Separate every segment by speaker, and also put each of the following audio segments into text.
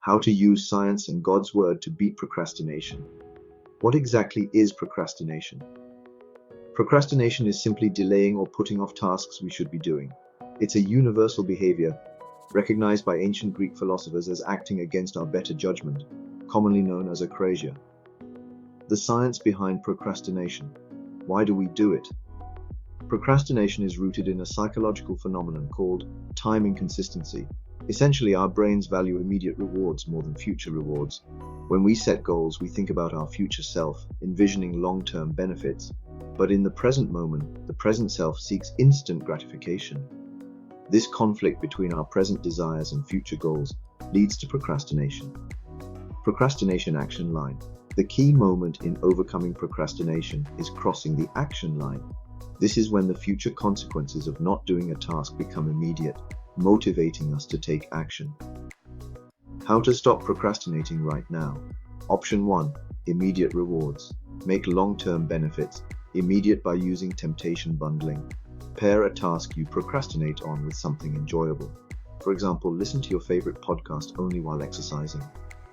Speaker 1: How to use science and God's word to beat procrastination. What exactly is procrastination? Procrastination is simply delaying or putting off tasks we should be doing. It's a universal behavior recognized by ancient Greek philosophers as acting against our better judgment, commonly known as akrasia. The science behind procrastination. Why do we do it? Procrastination is rooted in a psychological phenomenon called time inconsistency. Essentially, our brains value immediate rewards more than future rewards. When we set goals, we think about our future self, envisioning long-term benefits. But in the present moment, the present self seeks instant gratification. This conflict between our present desires and future goals leads to procrastination. Procrastination action line. The key moment in overcoming procrastination is crossing the action line. This is when the future consequences of not doing a task become immediate, motivating us to take action. How to stop procrastinating right now? Option 1. Immediate rewards. Make long-term benefits immediate by using temptation bundling. Pair a task you procrastinate on with something enjoyable. For example, listen to your favorite podcast only while exercising.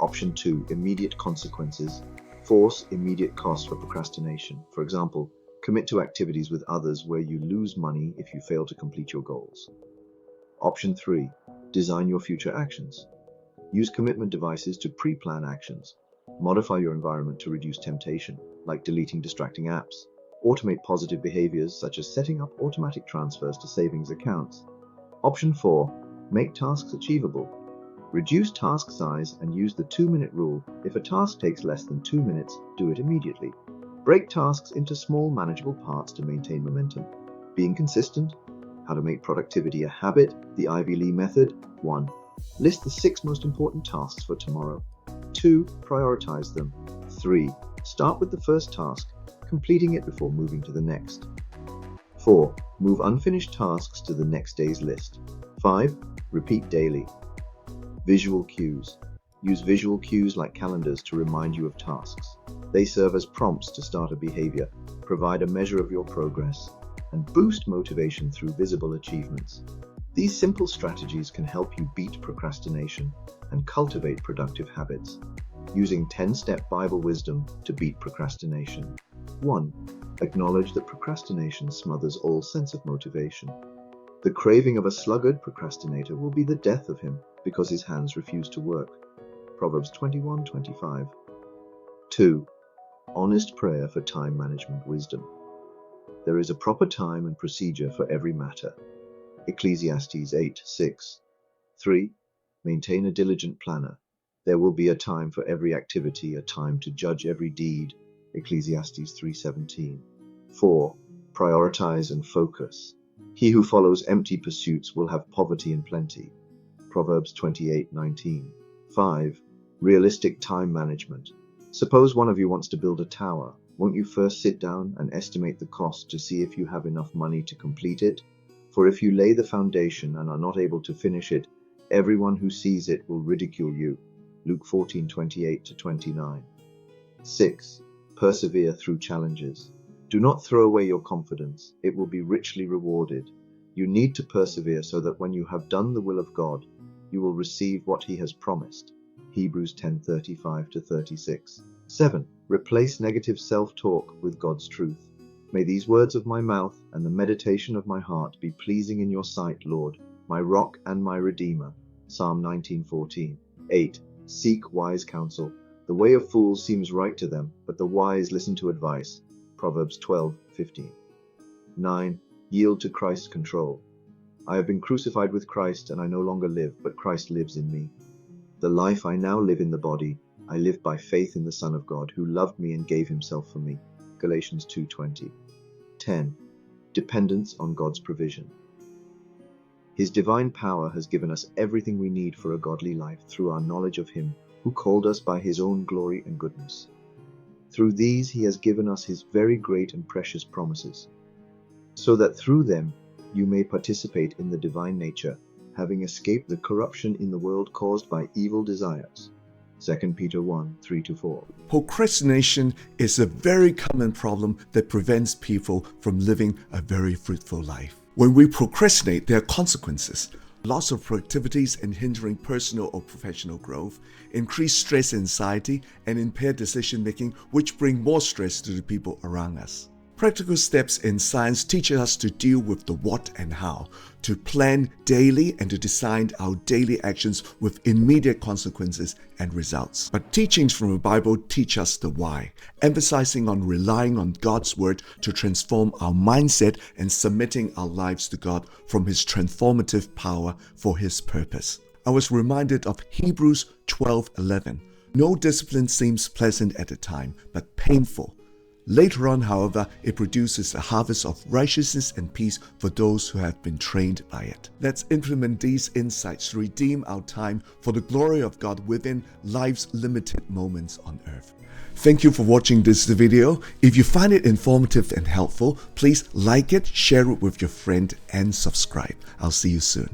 Speaker 1: Option 2. Immediate consequences. Force immediate cost for procrastination. For example, commit to activities with others where you lose money if you fail to complete your goals. Option 3. Design your future actions. Use commitment devices to pre-plan actions. Modify your environment to reduce temptation, like deleting distracting apps. Automate positive behaviors such as setting up automatic transfers to savings accounts. Option 4. Make tasks achievable. Reduce task size and use the 2-minute rule. If a task takes less than 2 minutes, do it immediately. Break tasks into small, manageable parts to maintain momentum. Being consistent. How to make productivity a habit. The Ivy Lee method. 1. List the 6 most important tasks for tomorrow. 2. Prioritize them. 3. Start with the first task, completing it before moving to the next. 4. Move unfinished tasks to the next day's list. 5. Repeat daily. Visual cues. Use visual cues like calendars to remind you of tasks. They serve as prompts to start a behavior, provide a measure of your progress, and boost motivation through visible achievements. These simple strategies can help you beat procrastination and cultivate productive habits. Using 10-step Bible wisdom to beat procrastination. 1. Acknowledge that procrastination smothers all sense of motivation. The craving of a sluggard procrastinator will be the death of him because his hands refuse to work. Proverbs 21:25. 2. Honest prayer for time management wisdom. There is a proper time and procedure for every matter. Ecclesiastes 8:6. 3. Maintain a diligent planner. There will be a time for every activity, a time to judge every deed. Ecclesiastes 3:17. 4. Prioritize and focus. He who follows empty pursuits will have poverty and plenty. Proverbs 28:19. 5. Realistic time management. Suppose one of you wants to build a tower. Won't you first sit down and estimate the cost to see if you have enough money to complete it? For if you lay the foundation and are not able to finish it, everyone who sees it will ridicule you. Luke 14:28-29. 6. Persevere through challenges. Do not throw away your confidence. It will be richly rewarded. You need to persevere so that when you have done the will of God, you will receive what He has promised. Hebrews 10:35-36. 7. Replace negative self-talk with God's truth. May these words of my mouth and the meditation of my heart be pleasing in your sight, Lord, my rock and my redeemer. Psalm 19:14. 8. Seek wise counsel. The way of fools seems right to them, but the wise listen to advice. Proverbs 12:15. 9. Yield to Christ's control. I have been crucified with Christ, and I no longer live, but Christ lives in me. The life I now live in the body, I live by faith in the Son of God, who loved me and gave himself for me. Galatians 2:20. 10. Dependence on God's provision. His divine power has given us everything we need for a godly life through our knowledge of Him, who called us by His own glory and goodness. Through these He has given us His very great and precious promises, so that through them you may participate in the divine nature, having escaped the corruption in the world caused by evil desires. 2 Peter 1:3-4.
Speaker 2: Procrastination is a very common problem that prevents people from living a very fruitful life. When we procrastinate, there are consequences. loss of productivity and hindering personal or professional growth, increased stress and anxiety, and impaired decision making, which bring more stress to the people around us. Practical steps in science teach us to deal with the what and how, to plan daily and to design our daily actions with immediate consequences and results. But teachings from the Bible teach us the why, emphasizing on relying on God's word to transform our mindset and submitting our lives to God from His transformative power for His purpose. I was reminded of Hebrews 12:11. No discipline seems pleasant at the time, but painful. Later on, however, it produces a harvest of righteousness and peace for those who have been trained by it. Let's implement these insights to redeem our time for the glory of God within life's limited moments on earth. Thank you for watching this video. If you find it informative and helpful, please like it, share it with your friend, and subscribe. I'll see you soon.